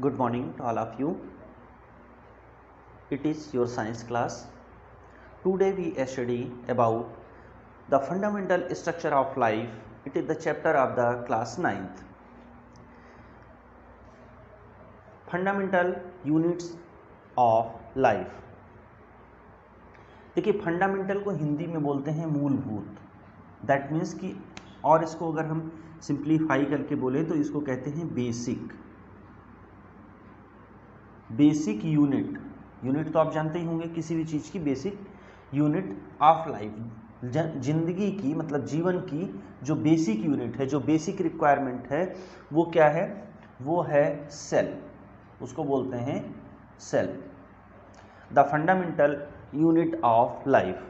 Good morning to all of you. It is your science class. Today we study about the fundamental structure of life. It is the chapter of the class 9th. Fundamental units of life. देखिए fundamental को हिंदी में बोलते हैं मूलभूत. That means कि और इसको अगर हम सिंप्लीफाई करके बोले तो इसको कहते हैं बेसिक. Basic unit. यूनिट तो आप जानते ही होंगे किसी भी चीज़ की बेसिक यूनिट ऑफ लाइफ. जिंदगी की मतलब जीवन की जो बेसिक यूनिट है, जो बेसिक रिक्वायरमेंट है, वो क्या है? वो है सेल. उसको बोलते हैं cell. The fundamental unit of life.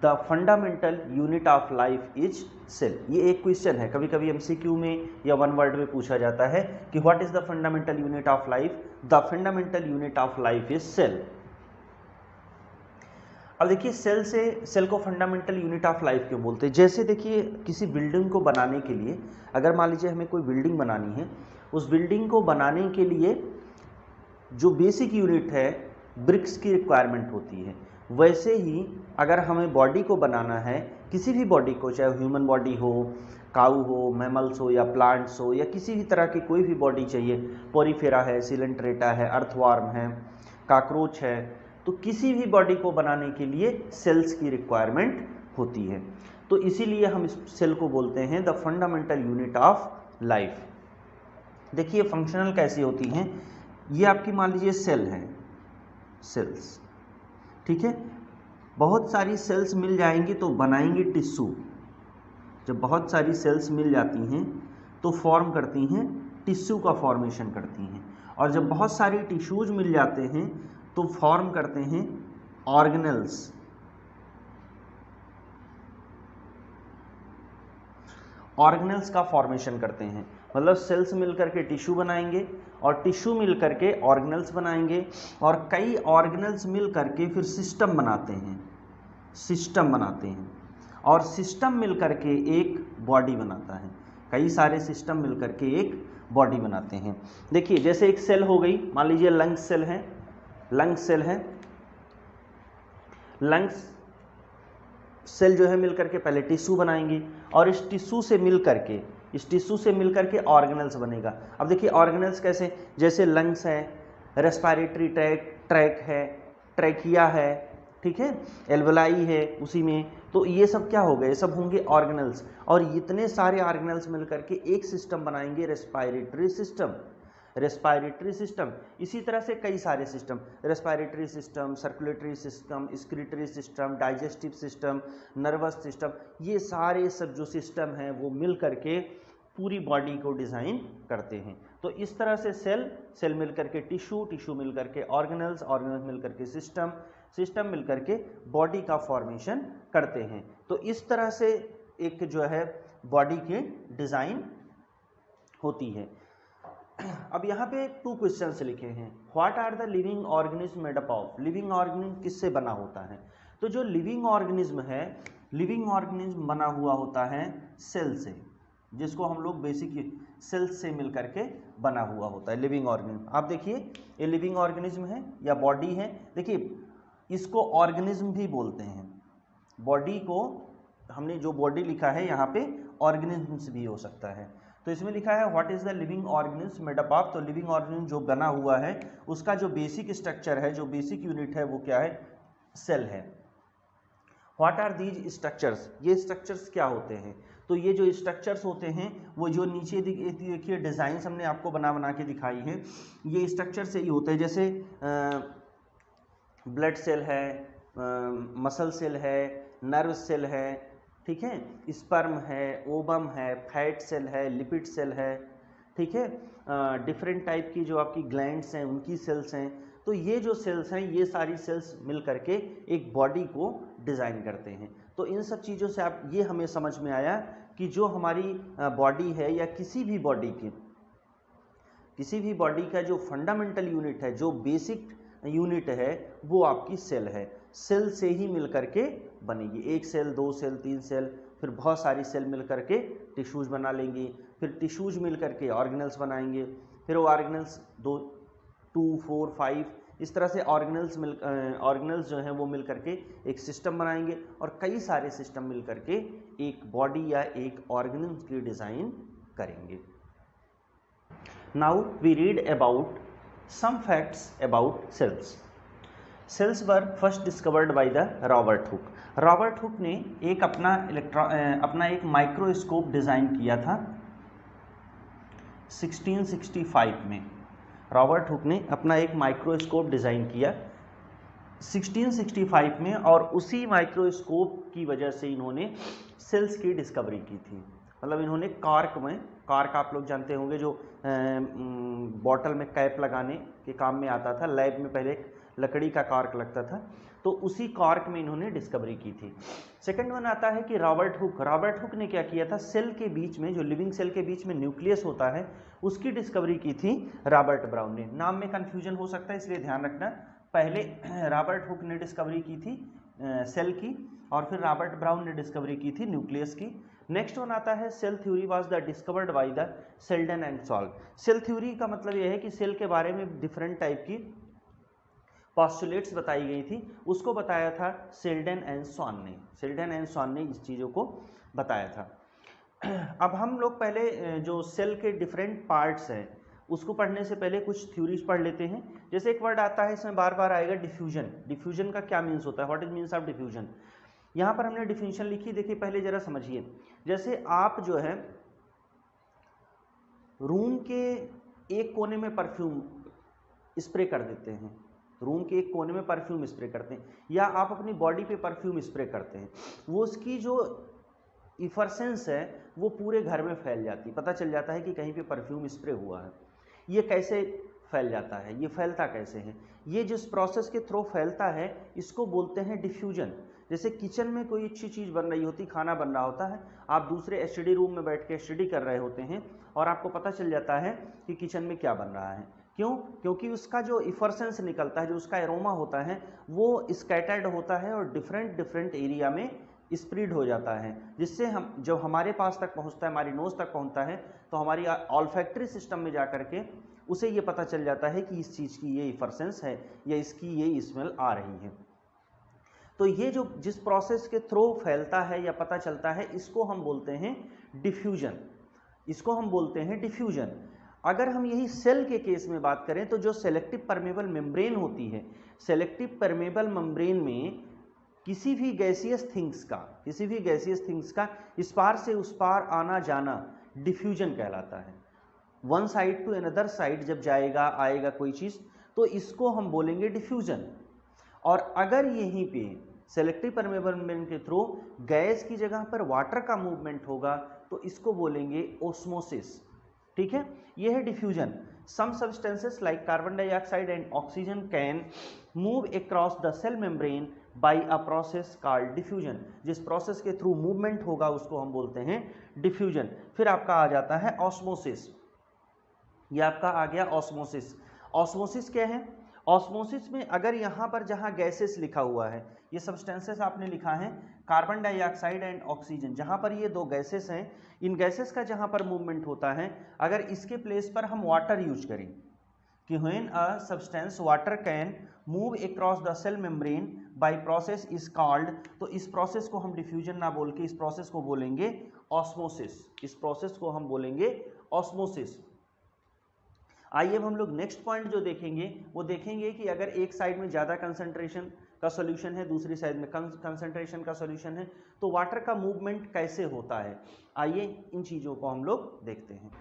The fundamental unit of life is cell. ये एक क्वेश्चन है, कभी कभी एमसीक्यू में या वन वर्ड में पूछा जाता है कि what is the fundamental unit of life. The fundamental unit of life is cell. अब देखिए सेल को फंडामेंटल यूनिट ऑफ लाइफ क्यों बोलते हैं? जैसे देखिए किसी बिल्डिंग को बनाने के लिए, अगर मान लीजिए हमें कोई बिल्डिंग बनानी है, उस बिल्डिंग को बनाने के लिए जो बेसिक यूनिट है ब्रिक्स की रिक्वायरमेंट होती है. वैसे ही अगर हमें बॉडी को बनाना है, किसी भी बॉडी को, चाहे ह्यूमन बॉडी हो, काऊ हो, मैमल्स हो या प्लांट्स हो या किसी भी तरह की कोई भी बॉडी चाहिए, पोरीफेरा है, सिलेंट्रेटा है, अर्थवर्म है, काकरोच है, तो किसी भी बॉडी को बनाने के लिए सेल्स की रिक्वायरमेंट होती है. तो इसीलिए हम इस सेल को बोलते हैं the fundamental unit of life. देखिए फंक्शनल कैसी होती हैं. ये आपकी मान लीजिए सेल है, सेल्स, ठीक है. बहुत सारी सेल्स मिल जाएंगी तो बनाएंगे टिश्यू. जब बहुत सारी सेल्स मिल जाती हैं तो फॉर्म करती हैं, टिश्यू का फॉर्मेशन करती हैं. और जब बहुत सारी टिश्यूज मिल जाते हैं तो फॉर्म करते हैं ऑर्गेनेल्स. ऑर्गेनेल्स का फॉर्मेशन करते हैं. मतलब सेल्स मिलकर के टिश्यू बनाएंगे और टिश्यू मिलकर के ऑर्गेनेल्स बनाएंगे और कई ऑर्गेनेल्स मिलकर के फिर सिस्टम बनाते हैं. सिस्टम बनाते हैं और सिस्टम मिलकर के एक बॉडी बनाता है. कई सारे सिस्टम मिलकर के एक बॉडी बनाते हैं. देखिए जैसे एक सेल हो गई, मान लीजिए लंग्स सेल है. लंग्स सेल है. लंग्स सेल जो है मिलकर के पहले टिश्यू बनाएंगे और इस टिश्यू से मिलकर के ऑर्गेनल्स बनेगा. अब देखिए ऑर्गेनल्स कैसे, जैसे लंग्स है, रेस्पिरेटरी ट्रैक है, ट्रैकिया है, ठीक है, एल्वेलाई है उसी में. तो ये सब क्या हो गए? सब होंगे ऑर्गेनल्स. और इतने सारे ऑर्गेनल्स मिलकर के एक सिस्टम बनाएंगे, रेस्पिरेटरी सिस्टम. Respiratory system. इसी तरह से कई सारे system, respiratory system, circulatory system, excretory system, digestive system, nervous system, ये सारे सब जो सिस्टम हैं वो मिल करके पूरी बॉडी को डिज़ाइन करते हैं. तो इस तरह से सेल मिलकर के टिश्यू मिलकर के ऑर्गेनल्स मिलकर के सिस्टम मिलकर के बॉडी का फॉर्मेशन करते हैं. तो इस तरह से एक जो है बॉडी की डिज़ाइन होती है. अब यहाँ पे 2 क्वेश्चंस लिखे हैं. What are the living organism made up of. Living organism किससे बना होता है? तो जो लिविंग ऑर्गेनिज्म है, लिविंग ऑर्गेनिज्म बना हुआ होता है सेल से, जिसको हम लोग बेसिक सेल्स से मिलकर के बना हुआ होता है लिविंग ऑर्गेनिज्म. आप देखिए ये लिविंग ऑर्गेनिज्म है या बॉडी है. देखिए इसको ऑर्गेनिज्म भी बोलते हैं. बॉडी को हमने जो बॉडी लिखा है यहाँ पे ऑर्गेनिज्म्स भी हो सकता है. तो इसमें लिखा है what is the living organism made up of. तो लिविंग ऑर्गेनिज्म जो बना हुआ है उसका जो बेसिक स्ट्रक्चर है, जो बेसिक यूनिट है, वो क्या है? सेल है. What are these structures. ये स्ट्रक्चर्स क्या होते हैं? तो ये जो स्ट्रक्चर्स होते हैं वो जो नीचे देखिए डिज़ाइन हमने आपको बना के दिखाई है, ये स्ट्रक्चर से ही होते हैं. जैसे ब्लड सेल है, मसल सेल है, नर्व सेल है, ठीक है, स्पर्म है, ओवम है, फैट सेल है, लिपिड सेल है, ठीक है, डिफरेंट टाइप की जो आपकी ग्लैंड्स हैं उनकी सेल्स हैं. तो ये जो सेल्स हैं ये सारी सेल्स मिल करके एक बॉडी को डिज़ाइन करते हैं. तो इन सब चीज़ों से आप ये हमें समझ में आया कि जो हमारी बॉडी है या किसी भी बॉडी का जो फंडामेंटल यूनिट है, जो बेसिक यूनिट है, वो आपकी सेल है. सेल से ही मिल करके बनेगी. 1 सेल, 2 सेल, 3 सेल, फिर बहुत सारी सेल मिल करके टिश्यूज बना लेंगी, फिर टिश्यूज मिल करके ऑर्गेनल्स बनाएंगे, फिर वो ऑर्गेनल्स 2, 4, 5 इस तरह से ऑर्गेनल्स जो हैं वो मिल करके एक सिस्टम बनाएंगे और कई सारे सिस्टम मिल करके एक बॉडी या एक ऑर्गेनिज्म की डिज़ाइन करेंगे। Now we read about some facts about cells. Cells were first discovered by the Robert Hooke. Robert Hooke ने एक अपना एक माइक्रोस्कोप डिज़ाइन किया था 1665 में। रॉबर्ट हुक ने अपना एक माइक्रोस्कोप डिज़ाइन किया 1665 में और उसी माइक्रोस्कोप की वजह से इन्होंने सेल्स की डिस्कवरी की थी। मतलब इन्होंने कार्क आप लोग जानते होंगे जो बॉटल में कैप लगाने के काम में आता था, लैब में पहले लकड़ी का कार्क लगता था, तो उसी कार्क में इन्होंने डिस्कवरी की थी। सेकंड वन आता है कि रॉबर्ट हुक ने क्या किया था, सेल के बीच में जो लिविंग सेल के बीच में न्यूक्लियस होता है उसकी डिस्कवरी की थी रॉबर्ट ब्राउन ने। नाम में कन्फ्यूजन हो सकता है इसलिए ध्यान रखना, पहले रॉबर्ट हुक ने डिस्कवरी की थी सेल की और फिर रॉबर्ट ब्राउन ने डिस्कवरी की थी न्यूक्लियस की। नेक्स्ट वन आता है cell theory was the discovered by the Schleiden and सॉल्व। सेल थ्योरी का मतलब यह है कि सेल के बारे में डिफरेंट टाइप की पॉस्टुलेट्स बताई गई थी, उसको बताया था सेल्डन एंड स्वान ने। सेल्डन एंड स्वान ने इस चीज़ों को बताया था। अब हम लोग पहले जो सेल के डिफरेंट पार्ट्स हैं उसको पढ़ने से पहले कुछ थ्योरीज पढ़ लेते हैं। जैसे एक वर्ड आता है इसमें बार बार आएगा डिफ्यूजन। डिफ्यूजन का क्या मीन्स होता है, what is means of diffusion. यहाँ पर हमने डिफिनीशन लिखी, देखिए पहले जरा समझिए। जैसे आप जो है रूम के एक कोने में परफ्यूम स्प्रे कर देते हैं, रूम के एक कोने में परफ्यूम स्प्रे करते हैं, या आप अपनी बॉडी पे परफ्यूम स्प्रे करते हैं, वो उसकी जो इफरसेंस है वो पूरे घर में फैल जाती है, पता चल जाता है कि कहीं पे परफ्यूम स्प्रे हुआ है। ये कैसे फैल जाता है, ये फैलता कैसे है, ये जिस प्रोसेस के थ्रू फैलता है इसको बोलते हैं डिफ्यूजन। जैसे किचन में कोई अच्छी चीज़ बन रही होती, खाना बन रहा होता है, आप दूसरे एसटीडी रूम में बैठ के स्टडी कर रहे होते हैं और आपको पता चल जाता है कि किचन में क्या बन रहा है। क्यों? क्योंकि उसका जो इफरसेंस निकलता है, जो उसका एरोमा होता है वो स्कैटर्ड होता है और डिफरेंट एरिया में स्प्रेड हो जाता है, जिससे हम जब हमारे पास तक पहुंचता है, हमारी नोज तक पहुंचता है, तो हमारी ऑल्फैक्टरी सिस्टम में जा करके उसे ये पता चल जाता है कि इस चीज़ की ये इफरसेंस है या इसकी ये स्मेल आ रही है। तो ये जो जिस प्रोसेस के थ्रू फैलता है या पता चलता है इसको हम बोलते हैं डिफ्यूजन। इसको हम बोलते हैं डिफ्यूजन। अगर हम यही सेल के केस में बात करें तो जो सेलेक्टिव परमेबल मेम्ब्रेन होती है, सेलेक्टिव परमेबल मेम्ब्रेन में किसी भी गैसियस थिंग्स का इस पार से उस पार आना जाना डिफ्यूजन कहलाता है। One side to another side जब जाएगा आएगा कोई चीज़ तो इसको हम बोलेंगे डिफ्यूजन। और अगर यहीं पे सेलेक्टिव परमेबल मेम्ब्रेन के थ्रू गैस की जगह पर वाटर का मूवमेंट होगा तो इसको बोलेंगे ओस्मोसिस। ठीक है, यह है diffusion. Some substances like carbon dioxide and oxygen can move across the cell membrane by a process called diffusion. जिस प्रोसेस के थ्रू मूवमेंट होगा उसको हम बोलते हैं डिफ्यूजन। फिर आपका आ जाता है ऑस्मोसिस। ये आपका आ गया ऑस्मोसिस। ऑस्मोसिस क्या है? ऑस्मोसिस में अगर यहाँ पर जहाँ गैसेस लिखा हुआ है, ये सब्सटेंसेस आपने लिखा है कार्बन डाइऑक्साइड एंड ऑक्सीजन, जहाँ पर ये दो गैसेस हैं, इन गैसेस का जहाँ पर मूवमेंट होता है, अगर इसके प्लेस पर हम वाटर यूज करें कि when a substance water can move across the cell membrane by process is called, तो इस प्रोसेस को हम डिफ्यूजन ना बोल के इस प्रोसेस को बोलेंगे ऑस्मोसिस। इस प्रोसेस को हम बोलेंगे ऑस्मोसिस। आइए अब हम लोग नेक्स्ट पॉइंट जो देखेंगे वो देखेंगे कि अगर एक साइड में ज़्यादा कंसंट्रेशन का सॉल्यूशन है, दूसरी साइड में कम कंसंट्रेशन का सॉल्यूशन है, तो वाटर का मूवमेंट कैसे होता है। आइए इन चीज़ों को हम लोग देखते हैं।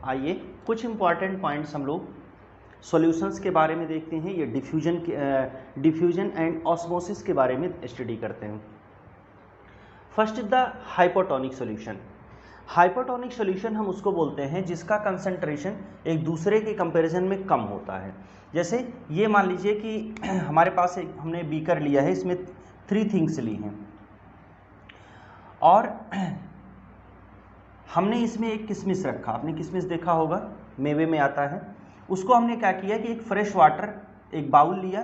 आइए कुछ इंपॉर्टेंट पॉइंट्स हम लोग सॉल्यूशंस के बारे में देखते हैं। ये डिफ्यूजन एंड ऑस्मोसिस के बारे में स्टडी करते हैं। First is the hypotonic solution. Hypotonic solution हम उसको बोलते हैं जिसका कंसंट्रेशन एक दूसरे के कंपैरिजन में कम होता है। जैसे ये मान लीजिए कि हमारे पास एक हमने बीकर लिया है, इसमें 3 थिंग्स ली हैं और हमने इसमें एक किशमिश रखा। आपने किशमिश देखा होगा, मेवे में आता है। उसको हमने क्या किया कि एक फ्रेश वाटर, एक बाउल लिया,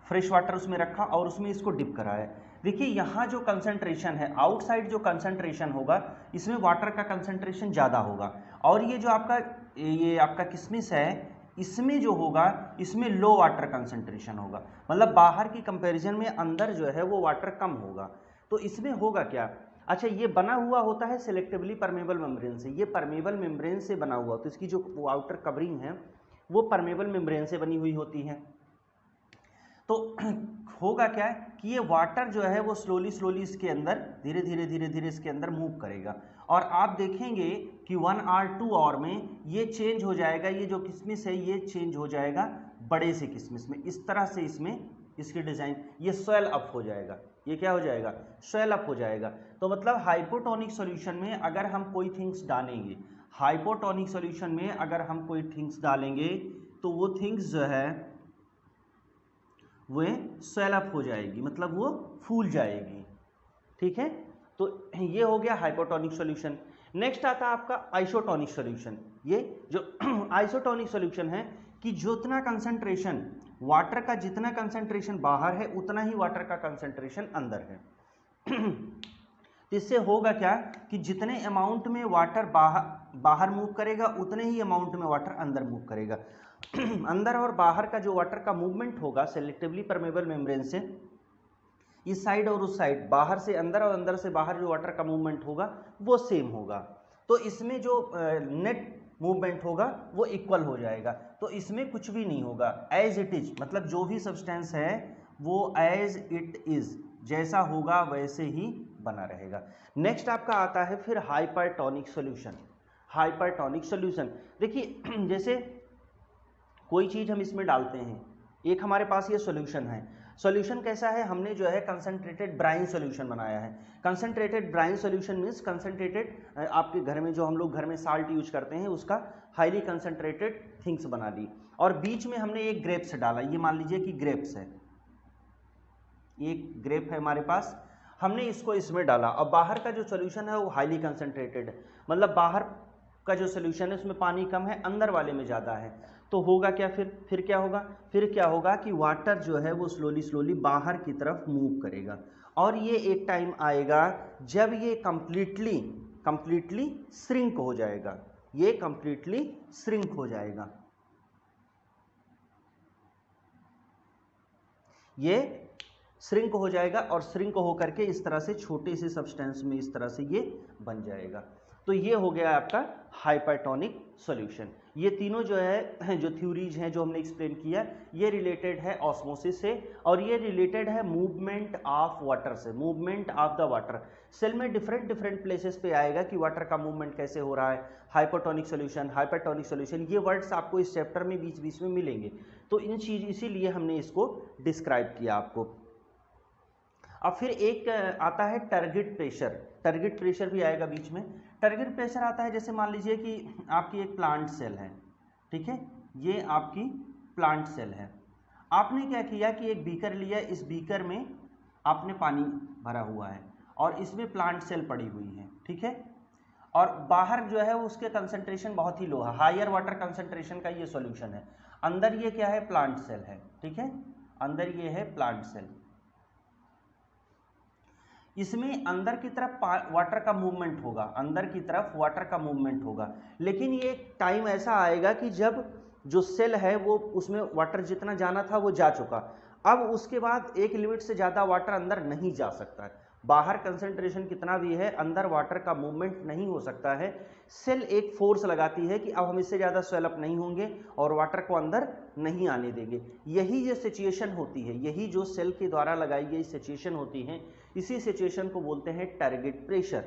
फ्रेश वाटर उसमें रखा और उसमें इसको डिप कराया। देखिए यहाँ जो कंसंट्रेशन है, आउटसाइड जो कंसंट्रेशन होगा इसमें वाटर का कंसंट्रेशन ज़्यादा होगा, और ये जो आपका किशमिश है इसमें जो होगा इसमें लो वाटर कंसंट्रेशन होगा, मतलब बाहर की कंपैरिजन में अंदर जो है वो वाटर कम होगा। तो इसमें होगा क्या, अच्छा ये बना हुआ होता है सिलेक्टिवली परमेबल मेम्ब्रेन से, ये परमेबल मेम्ब्रेन से बना हुआ, तो इसकी जो आउटर कवरिंग है वो परमेबल मेम्ब्रेन से बनी हुई होती है। तो होगा क्या कि ये वाटर जो है वो स्लोली इसके अंदर धीरे धीरे इसके अंदर मूव करेगा, और आप देखेंगे कि 1 और 2 आवर में ये चेंज हो जाएगा, ये जो किशमिश है ये चेंज हो जाएगा बड़े से किशमिश में, इस तरह से इसमें इसकी डिज़ाइन ये स्वेल अप हो जाएगा, ये क्या हो जाएगा, स्वेल अप हो जाएगा। तो मतलब हाइपोटोनिक सॉल्यूशन में अगर हम कोई थिंग्स डालेंगे, हाइपोटोनिक सॉल्यूशन में अगर हम कोई थिंग्स डालेंगे तो वो थिंग्स जो है वो स्वेल अप हो जाएगी, मतलब वो फूल जाएगी, ठीक है। तो ये हो गया हाइपोटोनिक सॉल्यूशन। नेक्स्ट आता है आपका आइसोटोनिक सॉल्यूशन। ये जो आइसोटोनिक सॉल्यूशन है कि जितना कंसंट्रेशन वाटर का, जितना कंसंट्रेशन बाहर है उतना ही वाटर का कंसंट्रेशन अंदर है। इससे होगा क्या कि जितने अमाउंट में वाटर बाहर मूव करेगा उतने ही अमाउंट में वाटर अंदर मूव करेगा। अंदर और बाहर का जो वाटर का मूवमेंट होगा सेलेक्टिवली परमेबल मेम्ब्रेन से इस साइड और उस साइड, बाहर से अंदर और अंदर से बाहर जो वाटर का मूवमेंट होगा वो सेम होगा। तो इसमें जो नेट मूवमेंट होगा वो इक्वल हो जाएगा, तो इसमें कुछ भी नहीं होगा, एज इट इज, मतलब जो भी सब्सटेंस है वो एज इट इज जैसा होगा वैसे ही बना रहेगा। नेक्स्ट आपका आता है फिर हाइपरटोनिक सॉल्यूशन। हाइपरटोनिक सॉल्यूशन देखिए जैसे कोई चीज़ हम इसमें डालते हैं, एक हमारे पास ये सॉल्यूशन है, सॉल्यूशन कैसा है, हमने जो है कंसंट्रेटेड ब्राइन सॉल्यूशन बनाया है। Concentrated brine solution means concentrated, आपके घर में जो हम लोग घर में साल्ट यूज करते हैं उसका हाईली कंसंट्रेटेड थिंग्स बना ली, और बीच में हमने एक ग्रेप्स डाला, ये मान लीजिए कि ग्रेप्स है, एक ग्रेप है हमारे पास, हमने इसको इसमें डाला, और बाहर का जो सॉल्यूशन है वो हाईली कंसंट्रेटेड है, मतलब बाहर का जो सॉल्यूशन है उसमें पानी कम है, अंदर वाले में ज़्यादा है। तो होगा क्या फिर क्या होगा, फिर क्या होगा कि वाटर जो है वो स्लोली बाहर की तरफ मूव करेगा, और ये एक टाइम आएगा जब ये कंप्लीटली श्रिंक हो जाएगा, ये कंप्लीटली श्रिंक हो जाएगा, ये श्रिंक हो जाएगा, और श्रिंक होकर के इस तरह से छोटे से सब्सटेंस में इस तरह से ये बन जाएगा। तो ये हो गया आपका हाइपरटोनिक सॉल्यूशन। ये तीनों जो है जो थ्योरीज हैं जो हमने एक्सप्लेन किया, ये रिलेटेड है ऑस्मोसिस से, और ये रिलेटेड है मूवमेंट ऑफ वाटर से, movement of the water. Cell में डिफरेंट प्लेसेस पे आएगा कि वाटर का मूवमेंट कैसे हो रहा है, हाइपोटोनिक सॉल्यूशन, हाइपरटोनिक सॉल्यूशन, ये वर्ड्स आपको इस चैप्टर में बीच में मिलेंगे। तो इन चीज इसीलिए हमने इसको डिस्क्राइब किया आपको। अब फिर एक आता है टारगेट प्रेशर, टारगेट प्रेशर भी आएगा बीच में। टारगेट प्रेशर आता है जैसे मान लीजिए कि आपकी एक प्लांट सेल है, ठीक है, ये आपकी प्लांट सेल है, आपने क्या किया कि एक बीकर लिया, इस बीकर में आपने पानी भरा हुआ है और इसमें प्लांट सेल पड़ी हुई है, ठीक है, और बाहर जो है उसके कंसंट्रेशन बहुत ही लो है, हायर वाटर कंसंट्रेशन का ये सॉल्यूशन है, अंदर ये क्या है, प्लांट सेल है, ठीक है, अंदर ये है प्लांट सेल। इसमें अंदर की तरफ वाटर का मूवमेंट होगा, अंदर की तरफ वाटर का मूवमेंट होगा, लेकिन ये टाइम ऐसा आएगा कि जब जो सेल है वो उसमें वाटर जितना जाना था वो जा चुका, अब उसके बाद एक लिमिट से ज़्यादा वाटर अंदर नहीं जा सकता है, बाहर कंसंट्रेशन कितना भी है अंदर वाटर का मूवमेंट नहीं हो सकता है। सेल एक फोर्स लगाती है कि अब हम इससे ज़्यादा स्वेल अप नहीं होंगे और वाटर को अंदर नहीं आने देंगे। यही जो सिचुएशन होती है, यही जो सेल के द्वारा लगाई गई सिचुएशन होती है, इसी सिचुएशन को बोलते हैं टारगेट प्रेशर।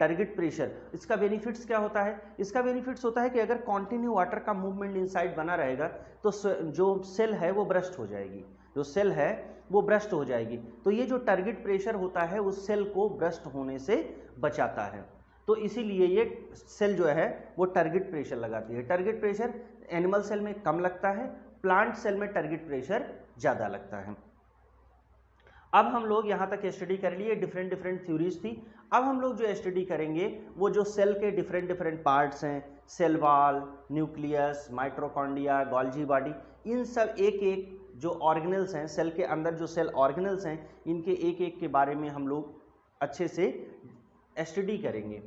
टारगेट प्रेशर, इसका बेनिफिट्स क्या होता है, इसका बेनिफिट्स होता है कि अगर कंटिन्यू वाटर का मूवमेंट इनसाइड बना रहेगा तो जो सेल है वो ब्रस्ट हो जाएगी, जो सेल है वो ब्रस्ट हो जाएगी। तो ये जो टारगेट प्रेशर होता है उस सेल को ब्रस्ट होने से बचाता है, तो इसीलिए ये सेल जो है वो टारगेट प्रेशर लगाती है। टारगेट प्रेशर एनिमल सेल में कम लगता है, प्लांट सेल में टारगेट प्रेशर ज़्यादा लगता है। अब हम लोग यहाँ तक स्टडी कर लिए, डिफरेंट थ्योरीज थी। अब हम लोग जो स्टडी करेंगे वो जो सेल के डिफरेंट पार्ट्स हैं, cell wall, nucleus, mitochondria, Golgi body, इन सब एक एक जो ऑर्गेनल्स हैं, सेल के अंदर जो सेल ऑर्गेनल्स हैं, इनके एक एक के बारे में हम लोग अच्छे से स्टडी करेंगे।